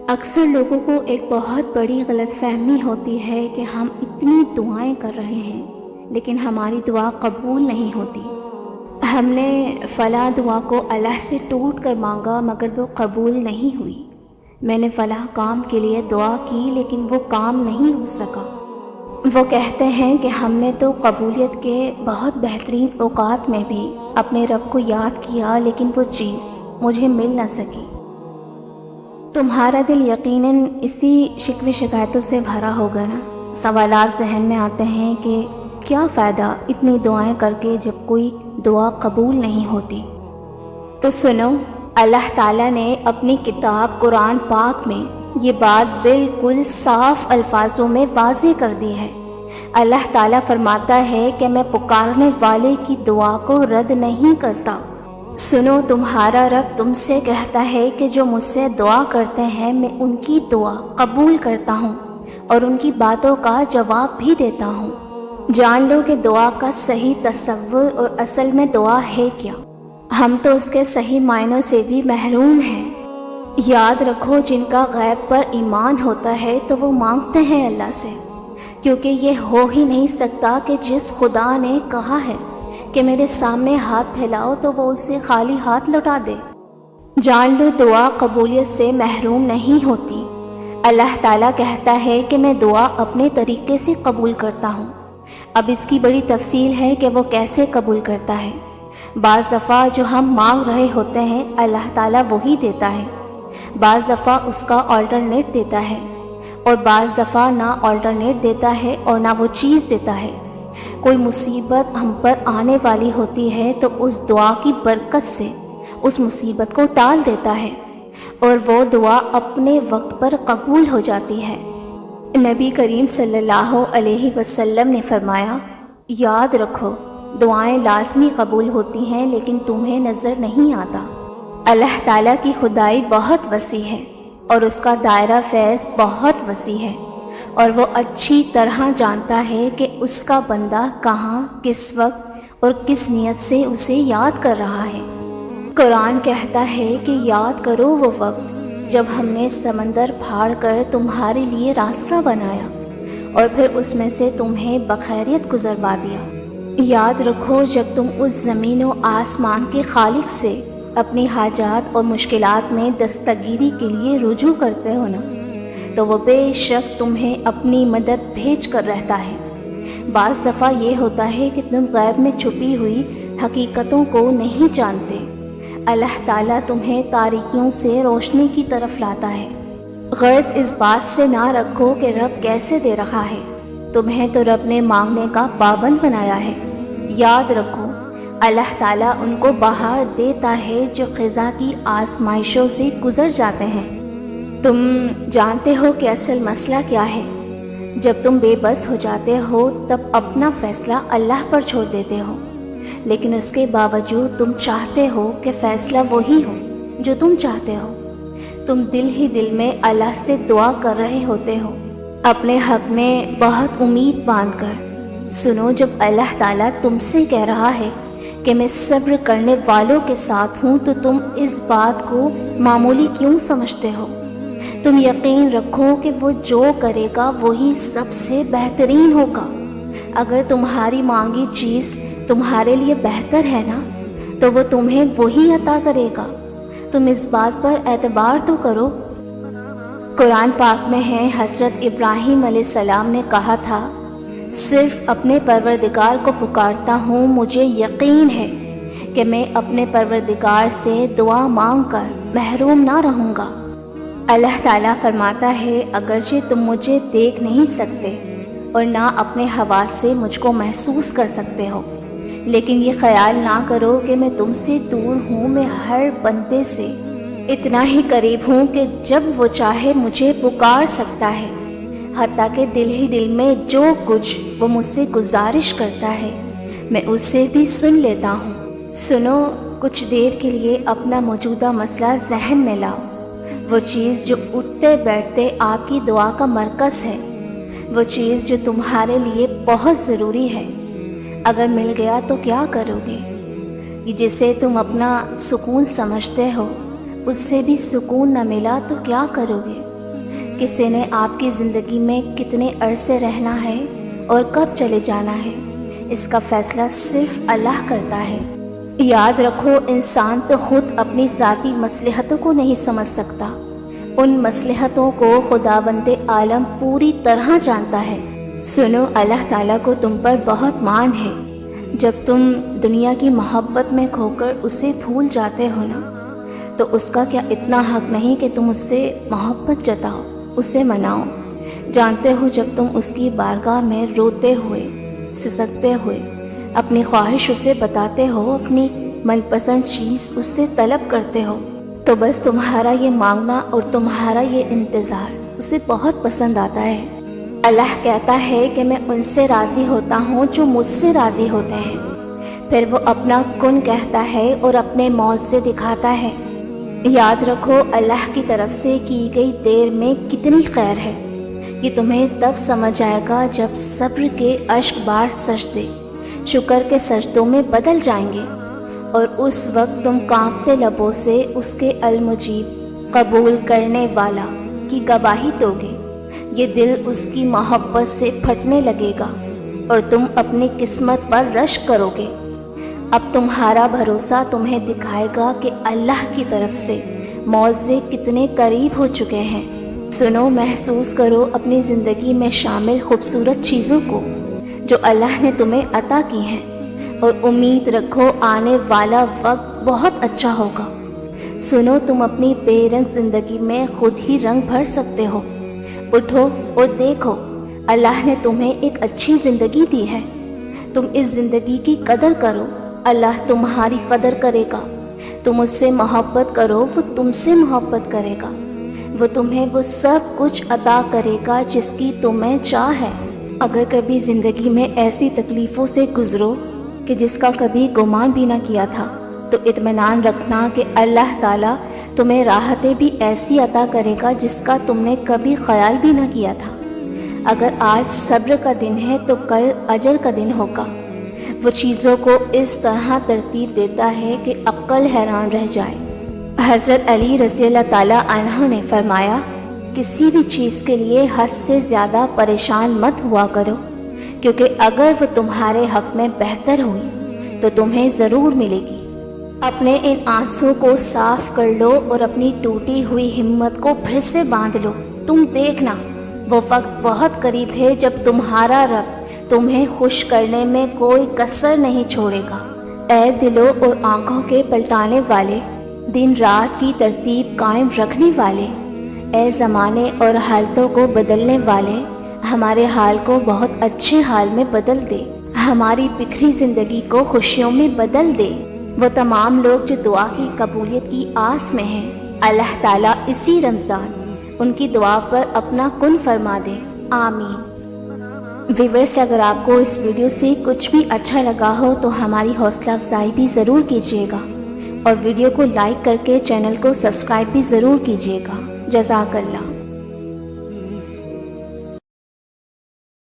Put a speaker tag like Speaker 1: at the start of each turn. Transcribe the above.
Speaker 1: اکثر لوگوں کو ایک بہت بڑی غلط فہمی ہوتی ہے کہ ہم اتنی دعائیں کر رہے ہیں لیکن ہماری دعا قبول نہیں ہوتی۔ ہم نے فلاں دعا کو اللہ سے ٹوٹ کر مانگا مگر وہ قبول نہیں ہوئی۔ میں نے فلاں کام کے لیے دعا کی لیکن وہ کام نہیں ہو سکا۔ وہ کہتے ہیں کہ ہم نے تو قبولیت کے بہت بہترین اوقات میں بھی اپنے رب کو یاد کیا لیکن وہ چیز مجھے مل نہ سکی۔ تمہارا دل یقیناً اسی شکوے شکایتوں سے بھرا ہوگا نا۔ سوالات ذہن میں آتے ہیں کہ کیا فائدہ اتنی دعائیں کر کے جب کوئی دعا قبول نہیں ہوتی۔ تو سنو، اللہ تعالیٰ نے اپنی کتاب قرآن پاک میں یہ بات بالکل صاف الفاظوں میں واضح کر دی ہے۔ اللہ تعالیٰ فرماتا ہے کہ میں پکارنے والے کی دعا کو رد نہیں کرتا۔ سنو، تمہارا رب تم سے کہتا ہے کہ جو مجھ سے دعا کرتے ہیں میں ان کی دعا قبول کرتا ہوں اور ان کی باتوں کا جواب بھی دیتا ہوں۔ جان لو کہ دعا کا صحیح تصور اور اصل میں دعا ہے کیا۔ ہم تو اس کے صحیح معنوں سے بھی محروم ہیں۔ یاد رکھو، جن کا غیب پر ایمان ہوتا ہے تو وہ مانگتے ہیں اللہ سے، کیونکہ یہ ہو ہی نہیں سکتا کہ جس خدا نے کہا ہے کہ میرے سامنے ہاتھ پھیلاؤ تو وہ اسے خالی ہاتھ لوٹا دے۔ جان لو، دعا قبولیت سے محروم نہیں ہوتی۔ اللہ تعالیٰ کہتا ہے کہ میں دعا اپنے طریقے سے قبول کرتا ہوں۔ اب اس کی بڑی تفصیل ہے کہ وہ کیسے قبول کرتا ہے۔ بعض دفعہ جو ہم مانگ رہے ہوتے ہیں اللہ تعالیٰ وہی دیتا ہے، بعض دفعہ اس کا آلٹرنیٹ دیتا ہے، اور بعض دفعہ نہ آلٹرنیٹ دیتا ہے اور نہ وہ چیز دیتا ہے۔ کوئی مصیبت ہم پر آنے والی ہوتی ہے تو اس دعا کی برکت سے اس مصیبت کو ٹال دیتا ہے اور وہ دعا اپنے وقت پر قبول ہو جاتی ہے۔ نبی کریم صلی اللہ علیہ وسلم نے فرمایا، یاد رکھو دعائیں لازمی قبول ہوتی ہیں لیکن تمہیں نظر نہیں آتا۔ اللہ تعالیٰ کی خدائی بہت وسیع ہے اور اس کا دائرہ فیض بہت وسیع ہے، اور وہ اچھی طرح جانتا ہے کہ اس کا بندہ کہاں، کس وقت اور کس نیت سے اسے یاد کر رہا ہے۔ قرآن کہتا ہے کہ یاد کرو وہ وقت جب ہم نے سمندر پھاڑ کر تمہارے لیے راستہ بنایا اور پھر اس میں سے تمہیں بخیریت گزروا دیا۔ یاد رکھو جب تم اس زمین و آسمان کے خالق سے اپنی حاجات اور مشکلات میں دستگیری کے لیے رجوع کرتے ہو نا، تو وہ بے شک تمہیں اپنی مدد بھیج کر رہتا ہے۔ بعض دفعہ یہ ہوتا ہے کہ تم غیب میں چھپی ہوئی حقیقتوں کو نہیں جانتے۔ اللہ تعالیٰ تمہیں تاریکیوں سے روشنی کی طرف لاتا ہے۔ غرض اس بات سے نہ رکھو کہ رب کیسے دے رہا ہے، تمہیں تو رب نے مانگنے کا پابند بنایا ہے۔ یاد رکھو اللہ تعالیٰ ان کو بہار دیتا ہے جو خزاں کی آزمائشوں سے گزر جاتے ہیں۔ تم جانتے ہو کہ اصل مسئلہ کیا ہے؟ جب تم بے بس ہو جاتے ہو تب اپنا فیصلہ اللہ پر چھوڑ دیتے ہو، لیکن اس کے باوجود تم چاہتے ہو کہ فیصلہ وہی ہو جو تم چاہتے ہو۔ تم دل ہی دل میں اللہ سے دعا کر رہے ہوتے ہو اپنے حق میں بہت امید باندھ کر۔ سنو، جب اللہ تعالیٰ تم سے کہہ رہا ہے کہ میں صبر کرنے والوں کے ساتھ ہوں تو تم اس بات کو معمولی کیوں سمجھتے ہو؟ تم یقین رکھو کہ وہ جو کرے گا وہی سب سے بہترین ہوگا۔ اگر تمہاری مانگی چیز تمہارے لیے بہتر ہے نا تو وہ تمہیں وہی عطا کرے گا۔ تم اس بات پر اعتبار تو کرو۔ قرآن پاک میں ہے، حضرت ابراہیم علیہ السلام نے کہا تھا، صرف اپنے پروردگار کو پکارتا ہوں، مجھے یقین ہے کہ میں اپنے پروردگار سے دعا مانگ کر محروم نہ رہوں گا۔ اللہ تعالیٰ فرماتا ہے، اگرچہ تم مجھے دیکھ نہیں سکتے اور نہ اپنے حواس سے مجھ کو محسوس کر سکتے ہو، لیکن یہ خیال نہ کرو کہ میں تم سے دور ہوں۔ میں ہر بندے سے اتنا ہی قریب ہوں کہ جب وہ چاہے مجھے پکار سکتا ہے، حتیٰ کہ دل ہی دل میں جو کچھ وہ مجھ سے گزارش کرتا ہے میں اس سے بھی سن لیتا ہوں۔ سنو، کچھ دیر کے لیے اپنا موجودہ مسئلہ ذہن میں لاؤ۔ وہ چیز جو اٹھتے بیٹھتے آپ کی دعا کا مرکز ہے، وہ چیز جو تمہارے لیے بہت ضروری ہے، اگر مل گیا تو کیا کرو گے؟ جسے تم اپنا سکون سمجھتے ہو اس سے بھی سکون نہ ملا تو کیا کرو گے؟ کسی نے آپ کی زندگی میں کتنے عرصے رہنا ہے اور کب چلے جانا ہے، اس کا فیصلہ صرف اللہ کرتا ہے۔ یاد رکھو، انسان تو خود اپنی ذاتی مصلحتوں کو نہیں سمجھ سکتا، ان مصلحتوں کو خداوند عالم پوری طرح جانتا ہے۔ سنو، اللہ تعالیٰ کو تم پر بہت مان ہے۔ جب تم دنیا کی محبت میں کھو کر اسے بھول جاتے ہو نا، تو اس کا کیا اتنا حق نہیں کہ تم اس سے محبت جتاؤ، اسے مناؤ؟ جانتے ہو، جب تم اس کی بارگاہ میں روتے ہوئے، سسکتے ہوئے اپنی خواہش اسے بتاتے ہو، اپنی من پسند چیز اس سے طلب کرتے ہو، تو بس تمہارا یہ مانگنا اور تمہارا یہ انتظار اسے بہت پسند آتا ہے۔ اللہ کہتا ہے کہ میں ان سے راضی ہوتا ہوں جو مجھ سے راضی ہوتے ہیں۔ پھر وہ اپنا کن کہتا ہے اور اپنے معجزے دکھاتا ہے۔ یاد رکھو، اللہ کی طرف سے کی گئی دیر میں کتنی خیر ہے۔ یہ تمہیں تب سمجھ آئے گا جب صبر کے اشک بار سجدے شکر کے سجدوں میں بدل جائیں گے، اور اس وقت تم کانپتے لبوں سے اس کے المجیب، قبول کرنے والا کی گواہی دو گے۔ یہ دل اس کی محبت سے پھٹنے لگے گا اور تم اپنی قسمت پر رشک کرو گے۔ اب تمہارا بھروسہ تمہیں دکھائے گا کہ اللہ کی طرف سے معجزے کتنے قریب ہو چکے ہیں۔ سنو، محسوس کرو اپنی زندگی میں شامل خوبصورت چیزوں کو جو اللہ نے تمہیں عطا کی ہیں، اور امید رکھو آنے والا وقت بہت اچھا ہوگا۔ سنو، تم اپنی بے رنگ زندگی میں خود ہی رنگ بھر سکتے ہو۔ اٹھو اور دیکھو، اللہ نے تمہیں ایک اچھی زندگی دی ہے۔ تم اس زندگی کی قدر کرو، اللہ تمہاری قدر کرے گا۔ تم اس سے محبت کرو، وہ تم سے محبت کرے گا۔ وہ تمہیں وہ سب کچھ عطا کرے گا جس کی تمہیں چاہ ہے۔ اگر کبھی زندگی میں ایسی تکلیفوں سے گزرو کہ جس کا کبھی گمان بھی نہ کیا تھا، تو اطمینان رکھنا کہ اللہ تعالیٰ تمہیں راحتیں بھی ایسی عطا کرے گا جس کا تم نے کبھی خیال بھی نہ کیا تھا۔ اگر آج صبر کا دن ہے تو کل اجر کا دن ہوگا۔ وہ چیزوں کو اس طرح ترتیب دیتا ہے کہ عقل حیران رہ جائے۔ حضرت علی رضی اللہ تعالیٰ عنہ نے فرمایا، کسی بھی چیز کے لیے حد سے زیادہ پریشان مت ہوا کرو، کیونکہ اگر وہ تمہارے حق میں بہتر ہوئی تو تمہیں ضرور ملے گی۔ اپنے ان آنسوں کو صاف کر لو اور اپنی ٹوٹی ہوئی ہمت کو پھر سے باندھ لو۔ تم دیکھنا، وہ وقت بہت قریب ہے جب تمہارا رب تمہیں خوش کرنے میں کوئی کسر نہیں چھوڑے گا۔ اے دلوں اور آنکھوں کے پلٹانے والے، دن رات کی ترتیب قائم رکھنے والے، اے زمانے اور حالتوں کو بدلنے والے، ہمارے حال کو بہت اچھے حال میں بدل دے، ہماری بکھری زندگی کو خوشیوں میں بدل دے۔ وہ تمام لوگ جو دعا کی قبولیت کی آس میں ہیں، اللہ تعالیٰ اسی رمضان ان کی دعا پر اپنا کن فرما دے، آمین۔ ویورز، اگر آپ کو اس ویڈیو سے کچھ بھی اچھا لگا ہو تو ہماری حوصلہ افزائی بھی ضرور کیجیے گا، اور ویڈیو کو لائک کر کے چینل کو سبسکرائب بھی ضرور کیجیے گا۔ جزاک اللہ۔